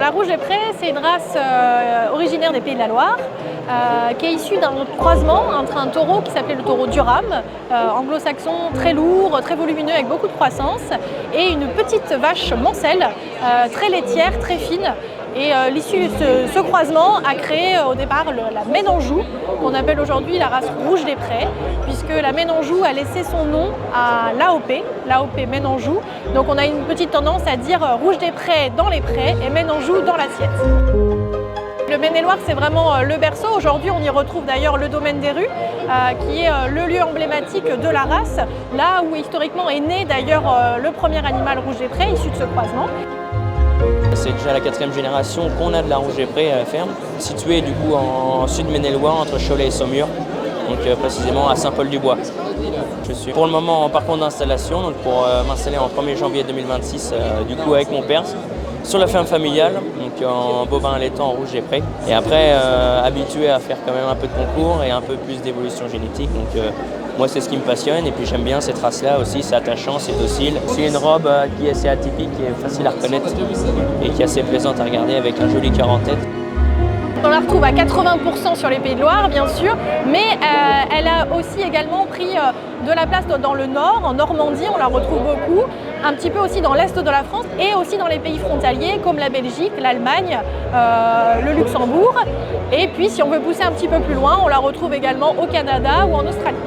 La Rouge des Prés, c'est une race originaire des Pays de la Loire, qui est issue d'un croisement entre un taureau qui s'appelait le taureau Durham, anglo-saxon, très lourd, très volumineux, avec beaucoup de croissance, et une petite vache mancelle, très laitière, très fine. Et l'issue de ce croisement a créé au départ la Ménanjou, qu'on appelle aujourd'hui la race Rouge des Prés, puisque la Ménanjou a laissé son nom à l'AOP Ménanjou. Donc on a une petite tendance à dire Rouge des Prés dans les prés et Ménanjou dans l'assiette. Le Maine-et-Loire, c'est vraiment le berceau. Aujourd'hui, on y retrouve d'ailleurs le domaine des rues, qui est le lieu emblématique de la race, là où historiquement est né d'ailleurs le premier animal Rouge des Prés, issu de ce croisement. C'est déjà la 4e génération qu'on a de la Rouge des Prés à la ferme, située du coup en sud Maine-et-Loire, entre Cholet et Saumur, donc précisément à Saint-Paul-du-Bois. Je suis pour le moment en parcours d'installation, donc pour m'installer en 1er janvier 2026, du coup avec mon père, sur la ferme familiale, donc en bovin allaitant en Rouge des Prés. Et après, habitué à faire quand même un peu de concours et un peu plus d'évolution génétique. Donc moi, c'est ce qui me passionne. Et puis j'aime bien cette race-là aussi, c'est attachant, c'est docile. C'est une robe qui est assez atypique, qui est facile à reconnaître et qui est assez plaisante à regarder avec un joli cœur en tête. On la retrouve à 80% sur les Pays de Loire, bien sûr, mais elle a aussi également pris de la place dans le nord, en Normandie, on la retrouve beaucoup, un petit peu aussi dans l'est de la France et aussi dans les pays frontaliers comme la Belgique, l'Allemagne, le Luxembourg. Et puis si on veut pousser un petit peu plus loin, on la retrouve également au Canada ou en Australie.